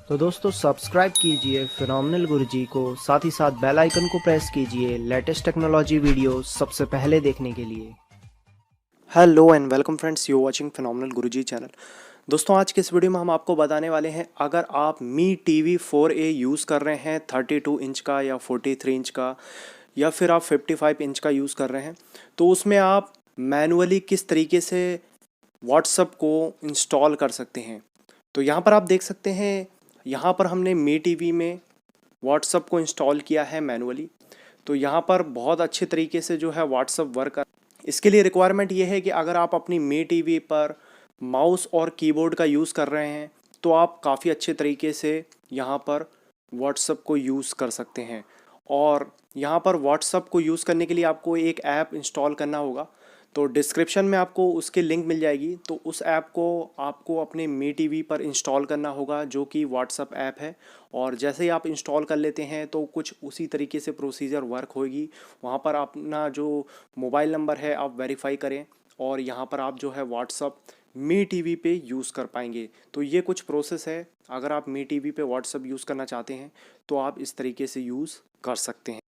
तो दोस्तों सब्सक्राइब कीजिए फिनोमिनल गुरुजी को, साथ ही साथ बेल आइकन को प्रेस कीजिए लेटेस्ट टेक्नोलॉजी वीडियो सबसे पहले देखने के लिए। Hello and welcome friends, you watching phenomenal Guruji channel. दोस्तों आज के इस वीडियो में हम आपको बताने वाले हैं, अगर आप मी टीवी 4A यूज़ कर रहे हैं 32 इंच का या 43 इंच का या फिर आप 55 इंच का यूज़ कर रहे हैं, तो उसमें आप मैनुअली किस तरीके से व्हाट्सअप को इंस्टॉल कर सकते हैं। तो यहाँ पर आप देख सकते हैं, यहाँ पर हमने मी टीवी में व्हाट्सअप को इंस्टॉल किया है मैनुअली। तो यहाँ पर बहुत अच्छे तरीके से जो है व्हाट्सअप वर्क कर। इसके लिए रिक्वायरमेंट ये है कि अगर आप अपनी मी टीवी पर माउस और कीबोर्ड का यूज़ कर रहे हैं तो आप काफ़ी अच्छे तरीके से यहाँ पर व्हाट्सअप को यूज़ कर सकते हैं। और यहाँ पर व्हाट्सअप को यूज़ करने के लिए आपको एक ऐप इंस्टॉल करना होगा। तो डिस्क्रिप्शन में आपको उसकी लिंक मिल जाएगी। तो उस ऐप को आपको अपने मी टीवी पर इंस्टॉल करना होगा, जो कि व्हाट्सअप ऐप है। और जैसे ही आप इंस्टॉल कर लेते हैं तो कुछ उसी तरीके से प्रोसीजर वर्क होगी। वहाँ पर अपना जो मोबाइल नंबर है आप वेरीफाई करें और यहाँ पर आप जो है व्हाट्सअप मी टीवी पे यूज़ कर पाएंगे। तो ये कुछ प्रोसेस है, अगर आप मी टीवी पे व्हाट्सअप यूज़ करना चाहते हैं तो आप इस तरीके से यूज़ कर सकते हैं।